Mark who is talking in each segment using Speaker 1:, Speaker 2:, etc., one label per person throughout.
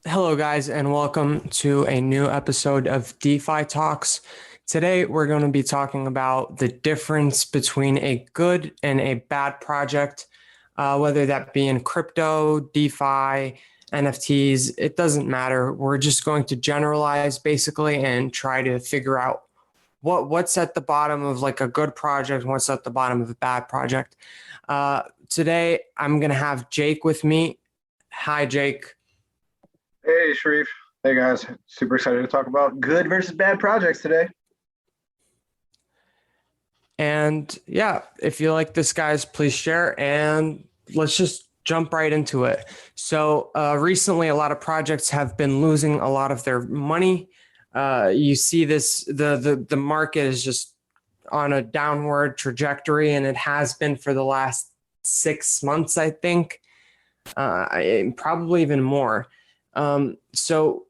Speaker 1: Hello, guys, and welcome to a new episode of DeFi Talks. Today, we're going to be talking about the difference between a good and a bad project, whether that be in crypto, DeFi, NFTs, it doesn't matter. We're just going to generalize basically and try to figure out what's at the bottom of like a good project and what's at the bottom of a bad project. Today, I'm going to have Jake with me. Hi, Jake.
Speaker 2: Hey, Sharif. Hey, guys. Super excited to talk about good versus bad projects today.
Speaker 1: And yeah, if you like this, guys, please share and let's just jump right into it. So recently, a lot of projects have been losing a lot of their money. You see this, the market is just on a downward trajectory, and it has been for the last 6 months, I think, probably even more. So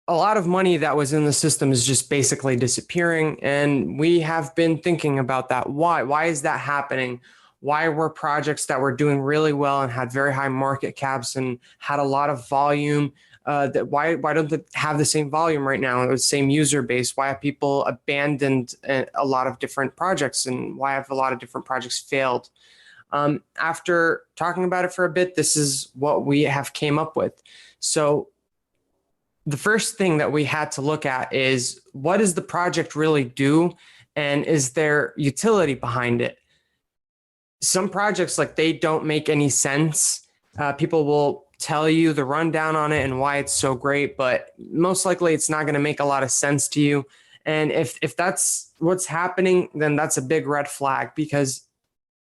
Speaker 1: a lot of money that was in the system is just basically disappearing. And we have been thinking about that. Why is that happening? Why were projects that were doing really well and had very high market caps and had a lot of volume, why don't they have the same volume right now, the same user base? Why have people abandoned a lot of different projects, and why have a lot of different projects failed? After talking about it for a bit, this is what we have came up with. So the first thing that we had to look at is, what does the project really do, and is there utility behind it? Some projects, like, they don't make any sense. People will tell you the rundown on it and why it's so great, but most likely it's not going to make a lot of sense to you. And if that's what's happening, then that's a big red flag, because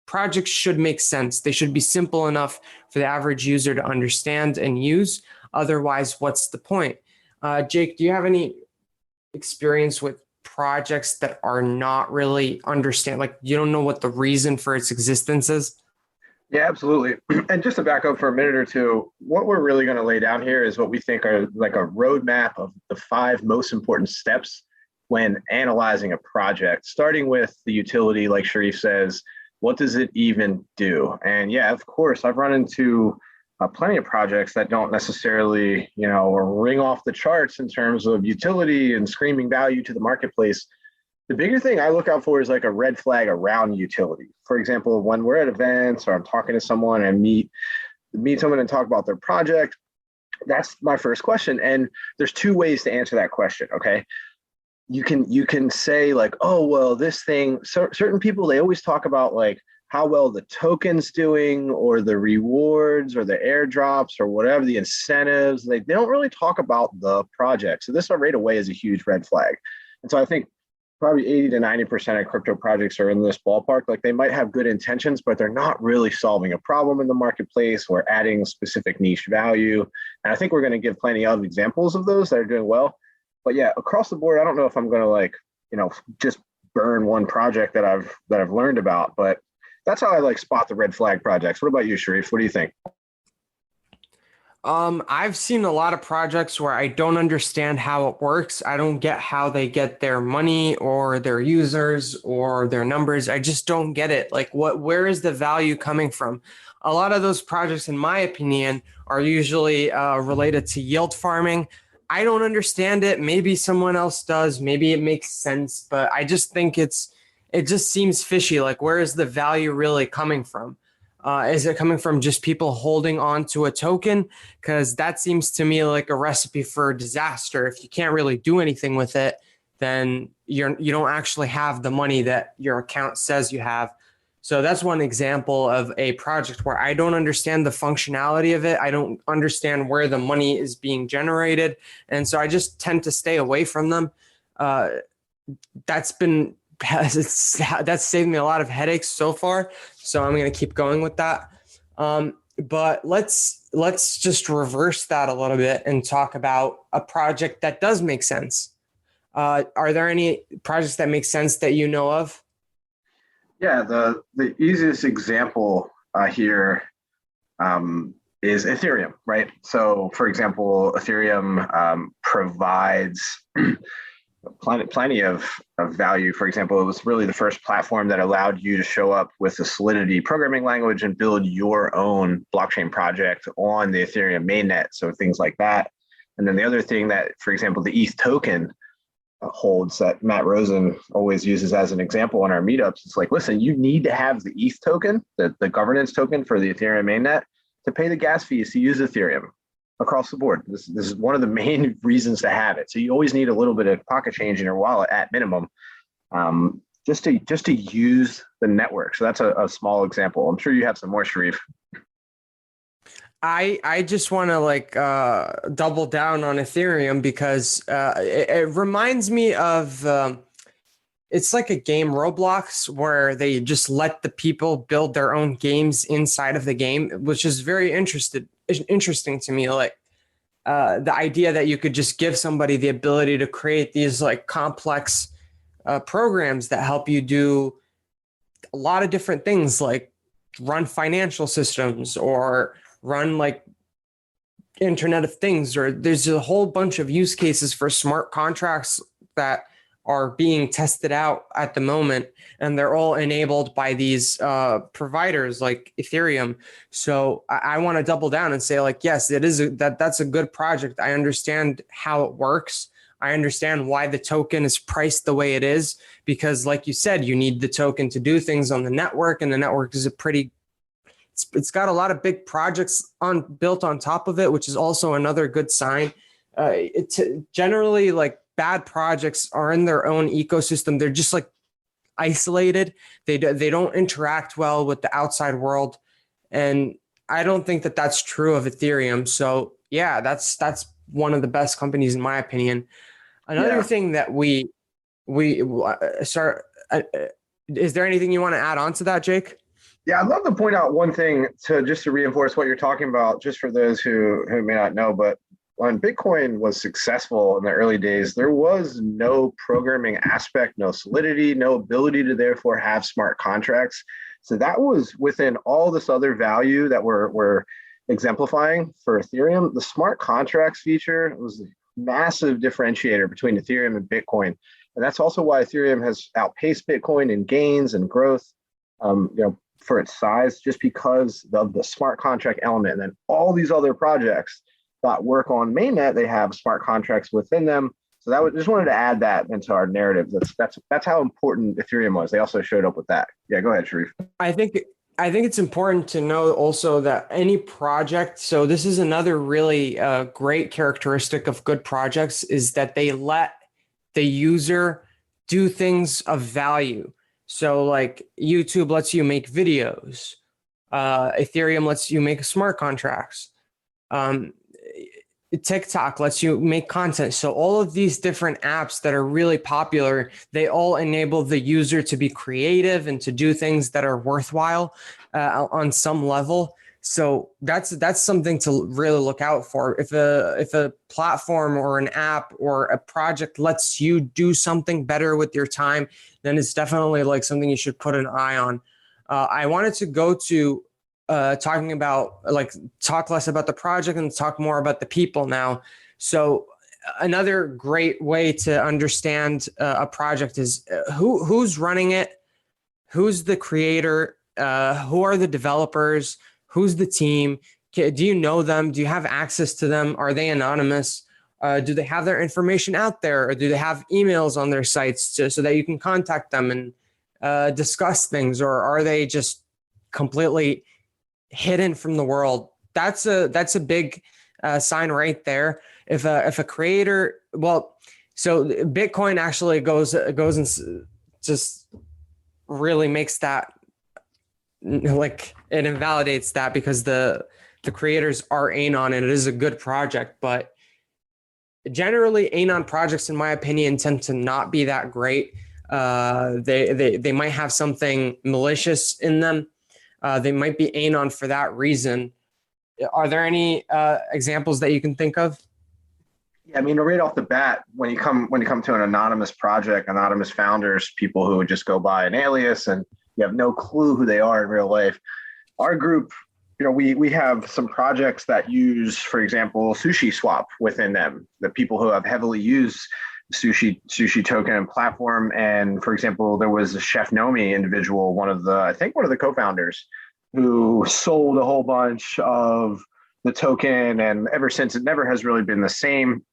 Speaker 1: projects should make sense. They should be simple enough for the average user to understand and use. Otherwise, what's the point? Jake, do you have any experience with projects that are not really like you don't know what the reason for its existence is?
Speaker 2: Yeah, absolutely. And just to back up for a minute or two, what we're really going to lay down here is what we think are like a roadmap of the five most important steps when analyzing a project, starting with the utility, like Sharif says. What does it even do? And yeah, of course, I've run into plenty of projects that don't necessarily, ring off the charts in terms of utility and screaming value to the marketplace. The bigger thing I look out for is like a red flag around utility. For example, when we're at events or I'm talking to someone and meet someone and talk about their project, that's my first question. And there's two ways to answer that question. Okay. You can say like, oh, well, this thing, certain people, they always talk about like how well the token's doing or the rewards or the airdrops or whatever, the incentives. They don't really talk about the project. So this right away is a huge red flag. And so I think probably 80 to 90% of crypto projects are in this ballpark. Like, they might have good intentions, but they're not really solving a problem in the marketplace or adding specific niche value. And I think we're going to give plenty of examples of those that are doing well. But yeah, across the board, I don't know if I'm going to just burn one project that I've learned about, but that's how I like spot the red flag projects. What about you, Sharif? What do you think?
Speaker 1: I've seen a lot of projects where I don't understand how it works. I don't get how they get their money or their users or their numbers. I just don't get it. Like, where is the value coming from? A lot of those projects, in my opinion, are usually related to yield farming. I don't understand it. Maybe someone else does. Maybe it makes sense, but I just think it just seems fishy. Like, where is the value really coming from? Is it coming from just people holding on to a token? Because that seems to me like a recipe for disaster. If you can't really do anything with it, then you don't actually have the money that your account says you have. So that's one example of a project where I don't understand the functionality of it. I don't understand where the money is being generated. And so I just tend to stay away from them. Uh, that's been that's saved me a lot of headaches so far. So I'm going to keep going with that. But let's just reverse that a little bit and talk about a project that does make sense. Are there any projects that make sense that you know of?
Speaker 2: Yeah, the easiest example here is Ethereum, right? So, for example, Ethereum provides plenty of value. For example, it was really the first platform that allowed you to show up with the Solidity programming language and build your own blockchain project on the Ethereum mainnet. So things like that. And then the other thing that, for example, the ETH token holds that Matt Rosen always uses as an example in our meetups. It's like, listen, you need to have the ETH token, the governance token for the Ethereum mainnet, to pay the gas fees to use Ethereum across the board. This is one of the main reasons to have it. So you always need a little bit of pocket change in your wallet at minimum, just to use the network. So that's a small example. I'm sure you have some more, Sharif.
Speaker 1: I just want to double down on Ethereum because it reminds me of it's like a game Roblox where they just let the people build their own games inside of the game, which is very interesting to me. Like the idea that you could just give somebody the ability to create these like complex programs that help you do a lot of different things, like run financial systems or run like Internet of Things, or there's a whole bunch of use cases for smart contracts that are being tested out at the moment, and they're all enabled by these providers like Ethereum. So I want to double down and say, like, yes, it is that's a good project. I understand how it works. I understand why the token is priced the way it is, because like you said, you need the token to do things on the network, and the network is it's got a lot of big projects built on top of it, which is also another good sign. Generally, like, bad projects are in their own ecosystem. They're just like isolated. They don't interact well with the outside world, and I don't think that that's true of Ethereum. So yeah, that's one of the best companies in my opinion. Another thing that we start. Is there anything you want to add on to that, Jake?
Speaker 2: Yeah, I'd love to point out one thing to reinforce what you're talking about, just for those who may not know. But when Bitcoin was successful in the early days, there was no programming aspect, no Solidity, no ability to therefore have smart contracts. So that was within all this other value that we're exemplifying for Ethereum. The smart contracts feature was a massive differentiator between Ethereum and Bitcoin. And that's also why Ethereum has outpaced Bitcoin in gains and growth. For its size, just because of the smart contract element. And then all these other projects that work on mainnet, they have smart contracts within them. So just wanted to add that into our narrative. That's how important Ethereum was. They also showed up with that. Yeah, go ahead, Sharif.
Speaker 1: I think it's important to know also that any project, so this is another really great characteristic of good projects, is that they let the user do things of value. So like YouTube lets you make videos. Ethereum lets you make smart contracts. TikTok lets you make content. So all of these different apps that are really popular, they all enable the user to be creative and to do things that are worthwhile on some level. So that's something to really look out for. If a platform or an app or a project lets you do something better with your time, then it's definitely like something you should put an eye on. I wanted to go to talking about, like, talk less about the project and talk more about the people now. So another great way to understand a project is who's running it, who's the creator, who are the developers, who's the team? Do you know them? Do you have access to them? Are they anonymous? Do they have their information out there, or do they have emails on their sites so that you can contact them and discuss things? Or are they just completely hidden from the world? That's a big sign right there. If a creator, so Bitcoin actually goes and just really makes that, like, it invalidates that, because the creators are anon and it is a good project. But generally anon projects, in my opinion, tend to not be that great. They might have something malicious in them. They might be anon for that reason. Are there any examples that you can think of?
Speaker 2: Yeah, I mean, right off the bat, when you come to an anonymous project, anonymous founders, people who would just go by an alias and you have no clue who they are in real life. Our group, we have some projects that use, for example, Sushi Swap within them. The people who have heavily used sushi token and platform. And for example, there was a Chef Nomi individual, I think one of the co-founders, who sold a whole bunch of the token, and ever since it never has really been the same.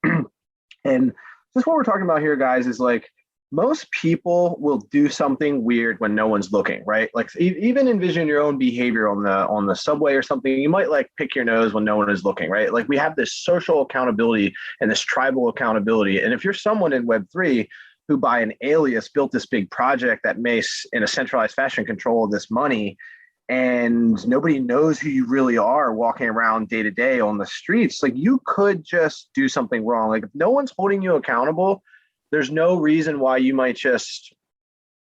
Speaker 2: And just what we're talking about here, guys, is like most people will do something weird when no one's looking, right? Like even envision your own behavior on the subway or something. You might like pick your nose when no one is looking, right? Like we have this social accountability and this tribal accountability. And if you're someone in Web3 who by an alias built this big project that may in a centralized fashion control this money, and nobody knows who you really are walking around day to day on the streets, like you could just do something wrong. Like if no one's holding you accountable, there's no reason why you might just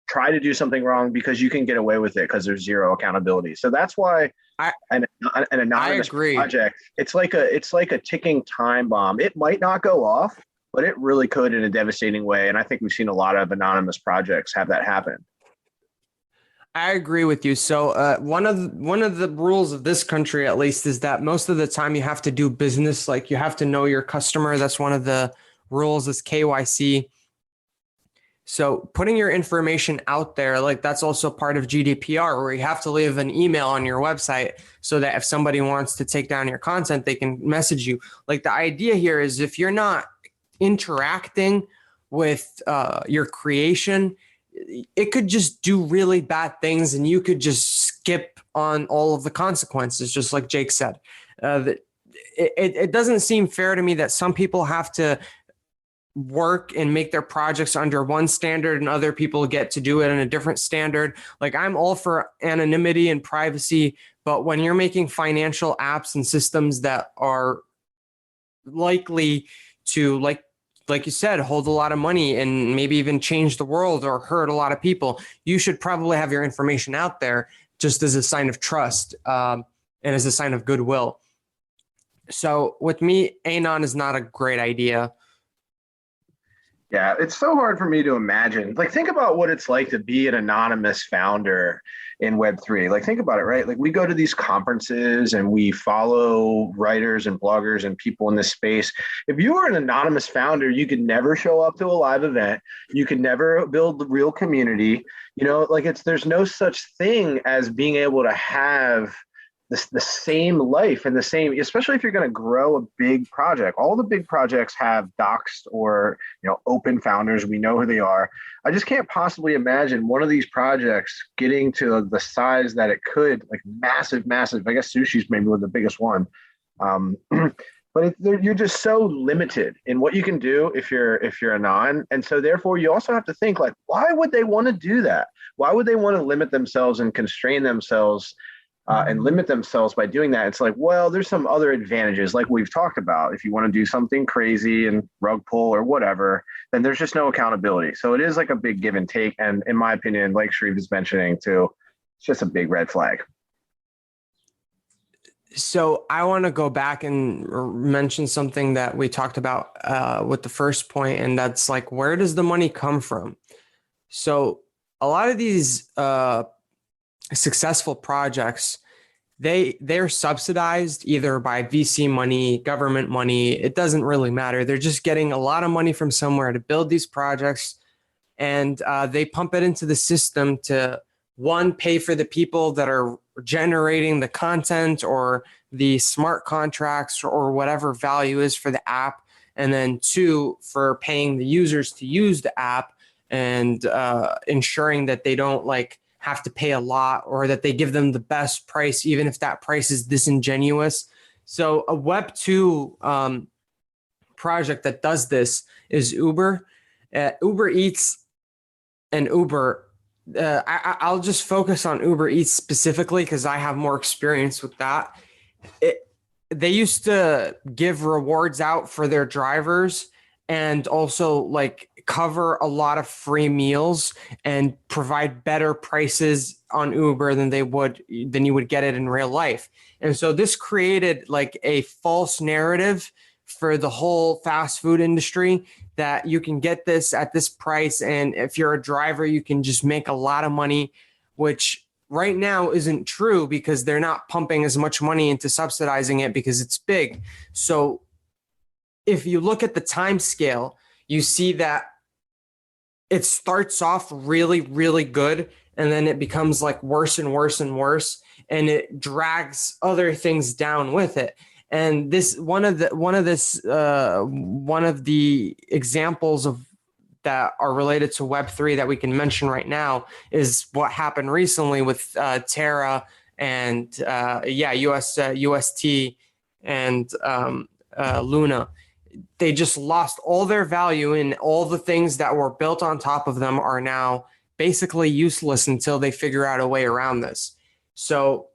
Speaker 2: try to do something wrong because you can get away with it because there's zero accountability. So that's why an anonymous project, it's like a ticking time bomb. It might not go off, but it really could in a devastating way. And I think we've seen a lot of anonymous projects have that happen.
Speaker 1: I agree with you. So one of the rules of this country, at least, is that most of the time you have to do business. Like you have to know your customer. That's one of the rules is KYC. So putting your information out there, like that's also part of GDPR, where you have to leave an email on your website so that if somebody wants to take down your content, they can message you. Like the idea here is if you're not interacting with your creation, it could just do really bad things and you could just skip on all of the consequences, just like Jake said. It doesn't seem fair to me that some people have to work and make their projects under one standard and other people get to do it in a different standard. Like I'm all for anonymity and privacy, but when you're making financial apps and systems that are likely to, like you said, hold a lot of money and maybe even change the world or hurt a lot of people, you should probably have your information out there just as a sign of trust and as a sign of goodwill. So with me, Anon is not a great idea.
Speaker 2: Yeah, it's so hard for me to imagine. Like, think about what it's like to be an anonymous founder in Web3. Like, think about it, right? Like, we go to these conferences and we follow writers and bloggers and people in this space. If you were an anonymous founder, you could never show up to a live event. You could never build the real community. You know, like there's no such thing as being able to have the same life and the same, especially if you're going to grow a big project. All the big projects have doxed or, you know, open founders. We know who they are. I just can't possibly imagine one of these projects getting to the size that it could, like massive. I guess sushi's maybe the biggest one. But you're just so limited in what you can do if you're anon. And so therefore you also have to think like, why would they want to do that? Why would they want to limit themselves and constrain themselves and limit themselves by doing that? It's like, well, there's some other advantages like we've talked about. If you want to do something crazy and rug pull or whatever, then there's just no accountability. So it is like a big give and take. And in my opinion, like Sharif is mentioning too, it's just a big red flag.
Speaker 1: So I want to go back and mention something that we talked about with the first point, and that's like, where does the money come from? So a lot of these successful projects, they're subsidized either by VC money, government money. It doesn't really matter. They're just getting a lot of money from somewhere to build these projects, and they pump it into the system to, one, pay for the people that are generating the content or the smart contracts or whatever value is for the app, and then two, for paying the users to use the app and ensuring that they don't like have to pay a lot or that they give them the best price, even if that price is disingenuous. So a Web2 project that does this is Uber. Uber Eats and Uber. I'll just focus on Uber Eats specifically because I have more experience with that. They used to give rewards out for their drivers and also like cover a lot of free meals and provide better prices on Uber than you would get it in real life. And so this created like a false narrative for the whole fast food industry that you can get this at this price. And if you're a driver, you can just make a lot of money, which right now isn't true because they're not pumping as much money into subsidizing it because it's big. So if you look at the time scale, you see that it starts off really, really good, and then it becomes like worse and worse and worse, and it drags other things down with it. And this one of the examples of that are related to Web3 that we can mention right now is what happened recently with Terra and UST and Luna. They just lost all their value, and all the things that were built on top of them are now basically useless until they figure out a way around this. So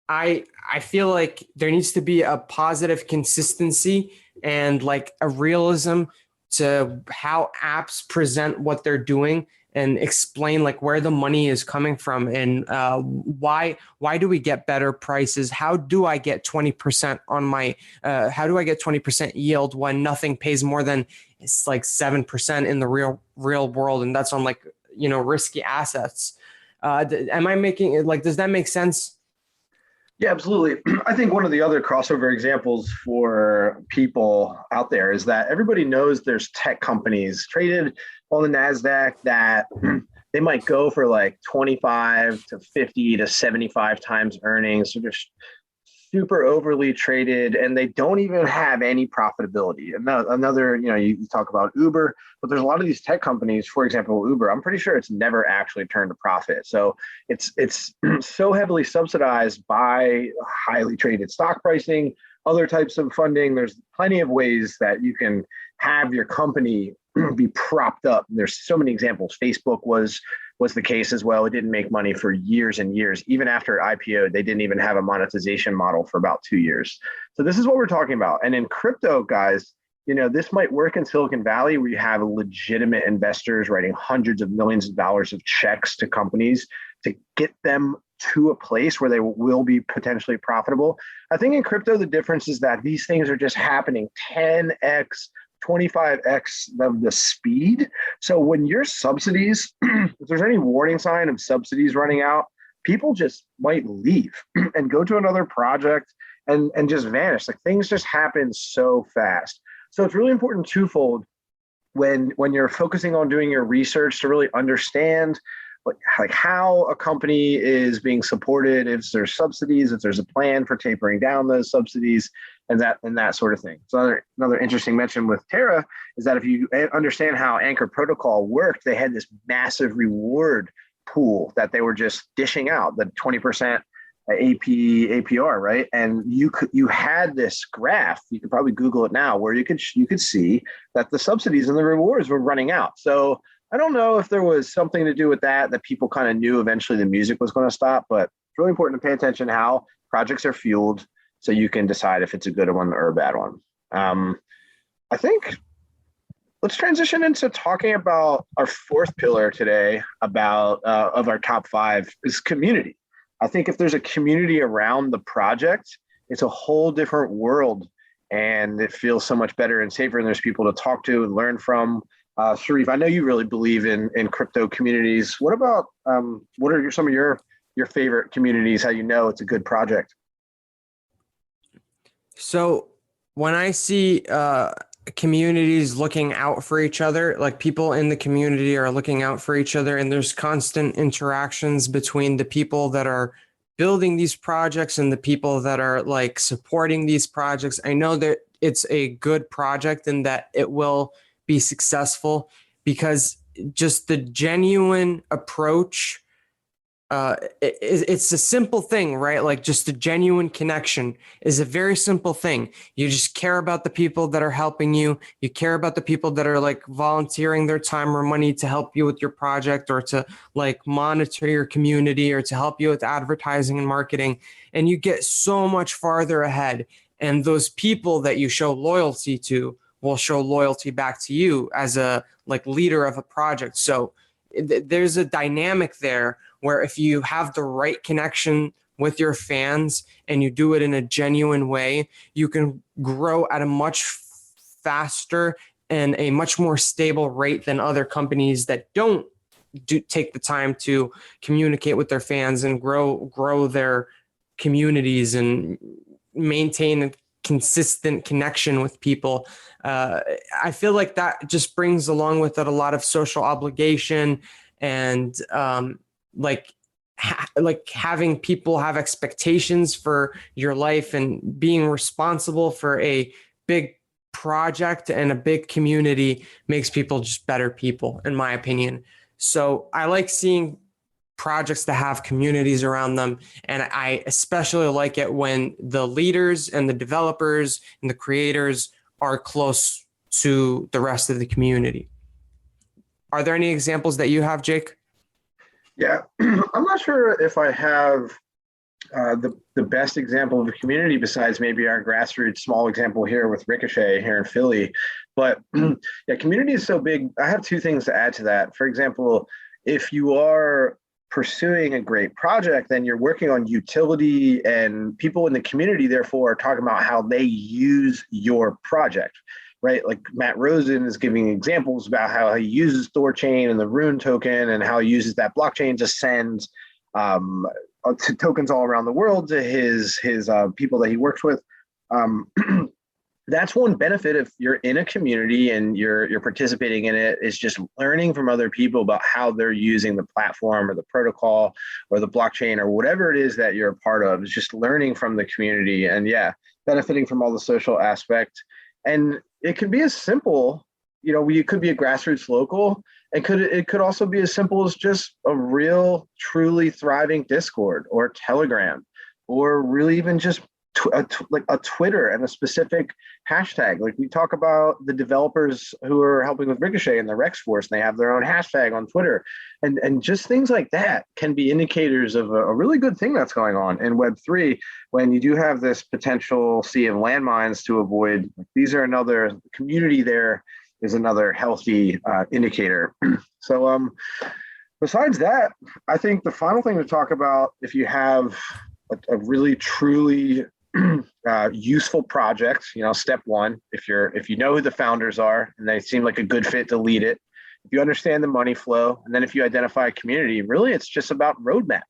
Speaker 1: I feel like there needs to be a positive consistency and like a realism to how apps present what they're doing, and explain like where the money is coming from, and why do we get better prices? How do I get 20% on my how do I get 20% yield when nothing pays more than it's like 7% in the real world, and that's on like, you know, risky assets. Am I making it like, does that make sense?
Speaker 2: Yeah, absolutely. I think one of the other crossover examples for people out there is that everybody knows there's tech companies traded on the NASDAQ that they might go for like 25 to 50 to 75 times earnings. So they're super overly traded, and they don't even have any profitability. Another, you know, you talk about Uber, but there's a lot of these tech companies, for example, Uber, I'm pretty sure it's never actually turned a profit. So it's so heavily subsidized by highly traded stock pricing, other types of funding. There's plenty of ways that you can have your company be propped up. There's so many examples. Facebook was the case as well. It didn't make money for years and years. Even after IPO, they didn't even have a monetization model for about 2 years. So this is what we're talking about. And in crypto, guys, you know, this might work in Silicon Valley where you have legitimate investors writing hundreds of millions of dollars of checks to companies to get them to a place where they will be potentially profitable. I think in crypto, the difference is that these things are just happening 10x, 25x of the speed. So when your subsidies, if there's any warning sign of subsidies running out, people just might leave and go to another project and just vanish. Like things just happen so fast. So it's really important twofold when you're focusing on doing your research to really understand like how a company is being supported, if there's subsidies, if there's a plan for tapering down those subsidies, and that sort of thing. So another interesting mention with Terra is that if you understand how Anchor Protocol worked, they had this massive reward pool that they were just dishing out, the 20% APR, right? And you had this graph, you could probably Google it now, where you could see that the subsidies and the rewards were running out. So I don't know if there was something to do with that people kind of knew eventually the music was going to stop, but it's really important to pay attention to how projects are fueled so you can decide if it's a good one or a bad one. I think let's transition into talking about our fourth pillar today about of our top 5 is community. I think if there's a community around the project, it's a whole different world, and it feels so much better and safer, and there's people to talk to and learn from. Sharif, I know you really believe in crypto communities. What about what are some of your favorite communities? How you know it's a good project?
Speaker 1: So when I see communities looking out for each other, like people in the community are looking out for each other, and there's constant interactions between the people that are building these projects and the people that are like supporting these projects, I know that it's a good project and that it will be successful, because just the genuine approach, it's a simple thing, right? Like just a genuine connection is a very simple thing. You just care about the people that are helping you. You care about the people that are like volunteering their time or money to help you with your project, or to like monitor your community, or to help you with advertising and marketing. And you get so much farther ahead. And those people that you show loyalty to will show loyalty back to you as a like leader of a project. So there's a dynamic there where if you have the right connection with your fans and you do it in a genuine way, you can grow at a much faster and a much more stable rate than other companies that don't take the time to communicate with their fans and grow their communities and maintain consistent connection with people. I feel like that just brings along with it a lot of social obligation and like like having people have expectations for your life and being responsible for a big project and a big community makes people just better people, in my opinion. So I like seeing projects that have communities around them. And I especially like it when the leaders and the developers and the creators are close to the rest of the community. Are there any examples that you have, Jake?
Speaker 2: Yeah, I'm not sure if I have the best example of a community besides maybe our grassroots small example here with Ricochet here in Philly. But yeah, community is so big. I have two things to add to that. For example, if you are pursuing a great project, then you're working on utility, and people in the community, therefore, are talking about how they use your project. Right, like Matt Rosen is giving examples about how he uses Thorchain and the Rune token, and how he uses that blockchain to send tokens all around the world to his people that he works with. That's one benefit if you're in a community and you're participating in it, is just learning from other people about how they're using the platform or the protocol or the blockchain or whatever it is that you're a part of. It's just learning from the community and benefiting from all the social aspect. And it could be as simple, you could be a grassroots local, and it could also be as simple as just a real, truly thriving Discord or Telegram, or really even just like a Twitter and a specific hashtag. Like we talk about the developers who are helping with Ricochet and the Rex Force, and they have their own hashtag on Twitter, and just things like that can be indicators of a really good thing that's going on in Web3. When you do have this potential sea of landmines to avoid, these are another community. There is another healthy indicator. So besides that, I think the final thing to talk about, if you have a really truly useful project, step one, if you know who the founders are and they seem like a good fit to lead it, if you understand the money flow, and then if you identify a community, really it's just about roadmap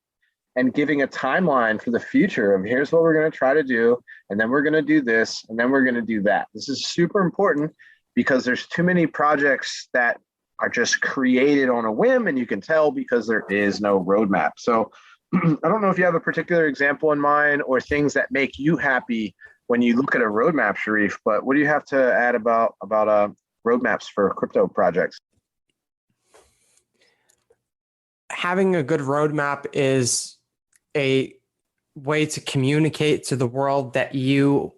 Speaker 2: and giving a timeline for the future of here's what we're going to try to do, and then we're going to do this, and then we're going to do that. This is super important because there's too many projects that are just created on a whim, and you can tell because there is no roadmap. So I don't know if you have a particular example in mind or things that make you happy when you look at a roadmap, Sharif, but what do you have to add about roadmaps for crypto projects?
Speaker 1: Having a good roadmap is a way to communicate to the world that you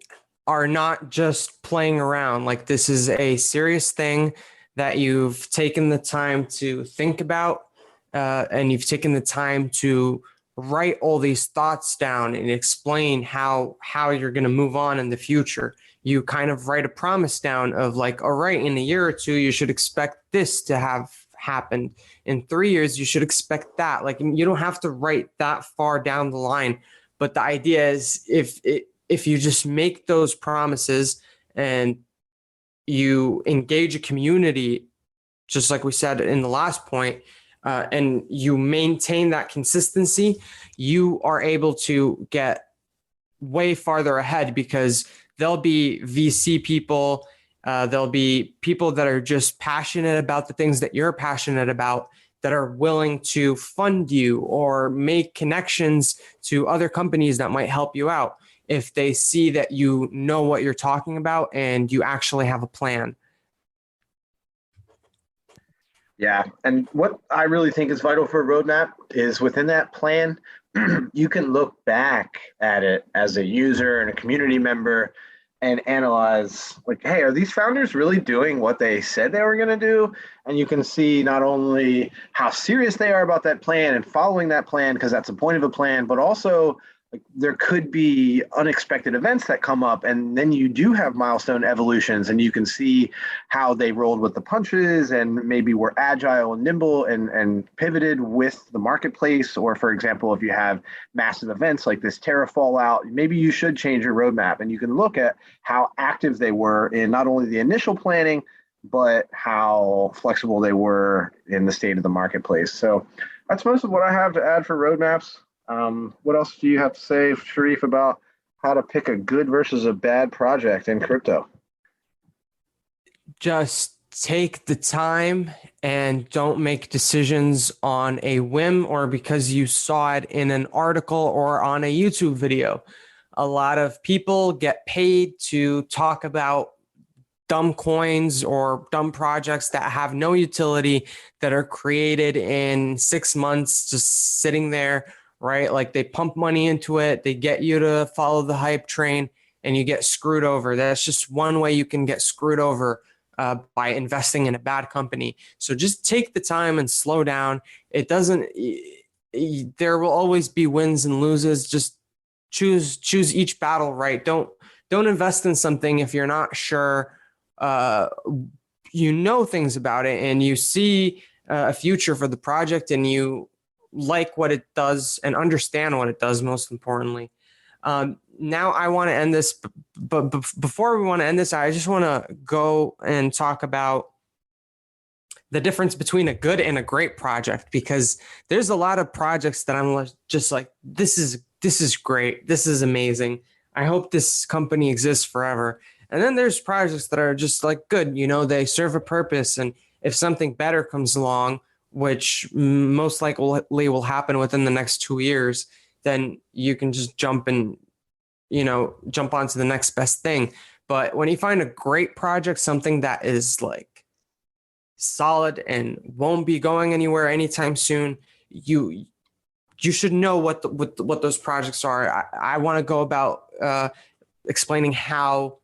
Speaker 1: are not just playing around. Like, this is a serious thing that you've taken the time to think about, and you've taken the time to write all these thoughts down and explain how you're going to move on in the future. You kind of write a promise down of like, all right, in a year or two, you should expect this to have happened. In 3 years, you should expect that. Like, you don't have to write that far down the line. But the idea is if you just make those promises and you engage a community, just like we said in the last point, and you maintain that consistency, you are able to get way farther ahead, because there'll be VC people, there'll be people that are just passionate about the things that you're passionate about, that are willing to fund you or make connections to other companies that might help you out if they see that you know what you're talking about and you actually have a plan.
Speaker 2: Yeah, and what I really think is vital for a roadmap is within that plan, you can look back at it as a user and a community member and analyze, like, hey, are these founders really doing what they said they were going to do? And you can see not only how serious they are about that plan and following that plan, because that's the point of a plan, but also like there could be unexpected events that come up, and then you do have milestone evolutions, and you can see how they rolled with the punches and maybe were agile and nimble and pivoted with the marketplace. Or for example, if you have massive events like this Terra fallout, maybe you should change your roadmap, and you can look at how active they were in not only the initial planning, but how flexible they were in the state of the marketplace. So that's most of what I have to add for roadmaps. What else do you have to say, Sharif, about how to pick a good versus a bad project in crypto.
Speaker 1: Just take the time and don't make decisions on a whim or because you saw it in an article or on a YouTube video. A lot of people get paid to talk about dumb coins or dumb projects that have no utility, that are created in 6 months, just sitting there, right? Like they pump money into it, they get you to follow the hype train, and you get screwed over. That's just one way you can get screwed over by investing in a bad company. So just take the time and slow down. It doesn't. There will always be wins and loses. Just choose each battle right. Don't invest in something if you're not sure. You know things about it and you see a future for the project and you like what it does and understand what it does, most importantly. Now I want to end this, but before we want to end this, I just want to go and talk about the difference between a good and a great project, because there's a lot of projects that I'm just like, this is great. This is amazing. I hope this company exists forever. And then there's projects that are just like good, they serve a purpose. And if something better comes along, which most likely will happen within the next 2 years, then you can just jump onto the next best thing. But when you find a great project, something that is like solid and won't be going anywhere anytime soon, you should know what those projects are. I want to go about explaining how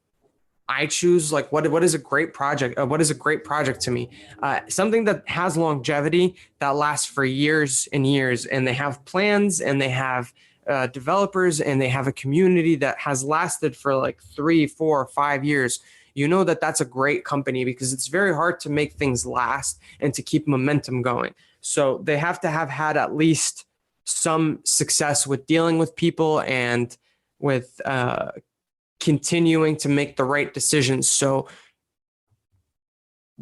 Speaker 1: I choose like what is a great project. What is a great project to me? Something that has longevity, that lasts for years and years, and they have plans and they have developers and they have a community that has lasted for like 3, 4, 5 years. That's a great company, because it's very hard to make things last and to keep momentum going. So they have to have had at least some success with dealing with people and with continuing to make the right decisions. So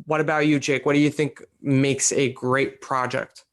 Speaker 1: what about you, Jake? What do you think makes a great project?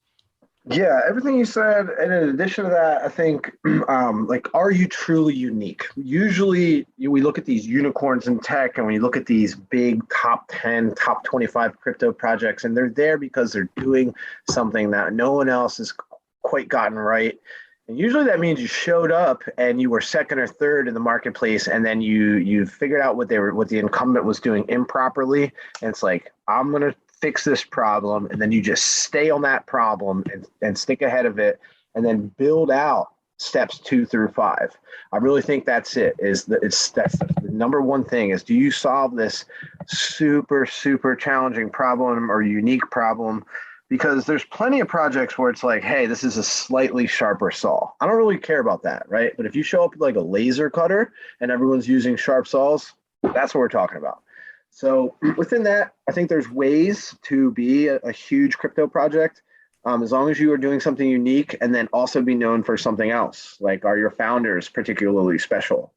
Speaker 2: Yeah, everything you said. And in addition to that, I think, like, are you truly unique? Usually we look at these unicorns in tech and we look at these big top 10, top 25 crypto projects, and they're there because they're doing something that no one else has quite gotten right. And usually that means you showed up and you were second or third in the marketplace, and then you figured out what the incumbent was doing improperly. And it's like, I'm gonna fix this problem, and then you just stay on that problem and stick ahead of it, and then build out steps 2 through 5. I really think that's it. That's the number one thing is, do you solve this super, super challenging problem or unique problem? Because there's plenty of projects where it's like, hey, this is a slightly sharper saw. I don't really care about that, right? But if you show up with like a laser cutter and everyone's using sharp saws, that's what we're talking about. So within that, I think there's ways to be a huge crypto project, as long as you are doing something unique and then also be known for something else. Like, are your founders particularly special?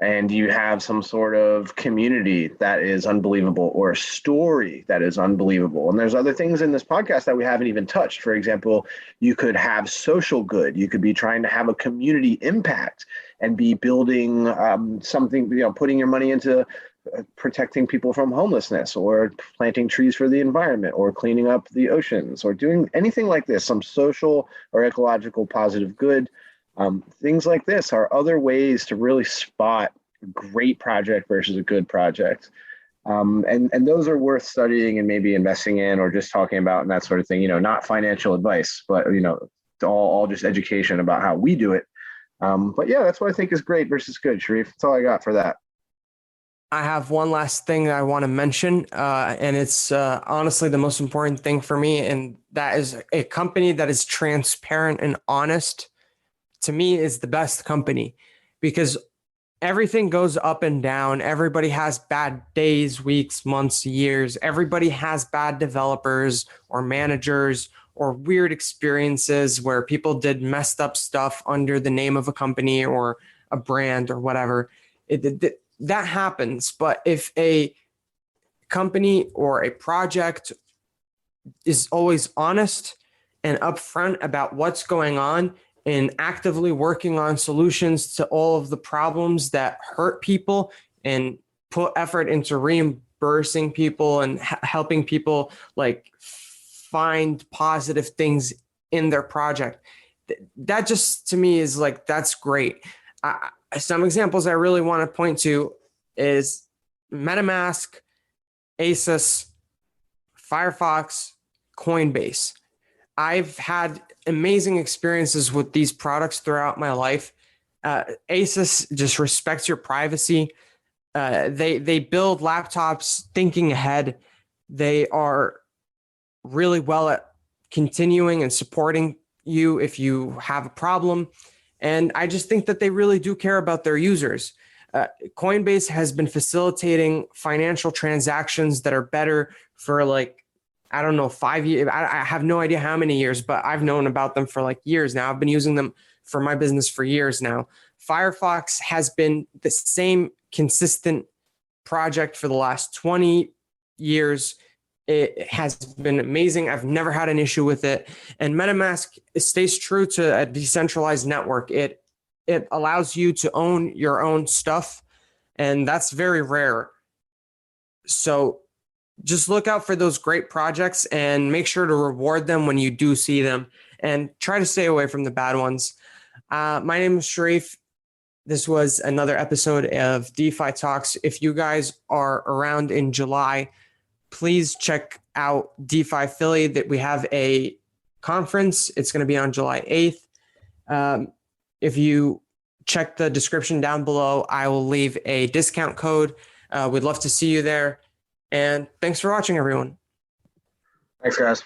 Speaker 2: And you have some sort of community that is unbelievable, or a story that is unbelievable. And there's other things in this podcast that we haven't even touched. For example, you could have social good. You could be trying to have a community impact and be building something, putting your money into protecting people from homelessness, or planting trees for the environment, or cleaning up the oceans, or doing anything like this, some social or ecological positive good. Things like this are other ways to really spot a great project versus a good project. And those are worth studying and maybe investing in, or just talking about, and that sort of thing, not financial advice, but, all just education about how we do it. But yeah, that's what I think is great versus good, Sharif. That's all I got for that.
Speaker 1: I have one last thing I want to mention, and it's honestly the most important thing for me, and that is a company that is transparent and honest. To me, is the best company, because everything goes up and down. Everybody has bad days, weeks, months, years. Everybody has bad developers or managers or weird experiences where people did messed up stuff under the name of a company or a brand or whatever. That happens. But if a company or a project is always honest and upfront about what's going on, in actively working on solutions to all of the problems that hurt people and put effort into reimbursing people and helping people like find positive things in their project. That just to me is like, that's great. Some examples I really want to point to is MetaMask, Asus, Firefox, Coinbase. I've had amazing experiences with these products throughout my life. Asus just respects your privacy. They build laptops thinking ahead. They are really well at continuing and supporting you if you have a problem. And I just think that they really do care about their users. Coinbase has been facilitating financial transactions that are better for like, I don't know, 5 years. I have no idea how many years, but I've known about them for like years now. I've been using them for my business for years now. Firefox has been the same consistent project for the last 20 years. It has been amazing. I've never had an issue with it. And MetaMask stays true to a decentralized network. It allows you to own your own stuff, and that's very rare. So just look out for those great projects and make sure to reward them when you do see them, and try to stay away from the bad ones. My name is Sharif. This was another episode of DeFi Talks. If you guys are around in July, please check out DeFi Philly. That we have a conference. It's going to be on July 8th. If you check the description down below, I will leave a discount code. We'd love to see you there. And thanks for watching, everyone.
Speaker 2: Thanks, guys.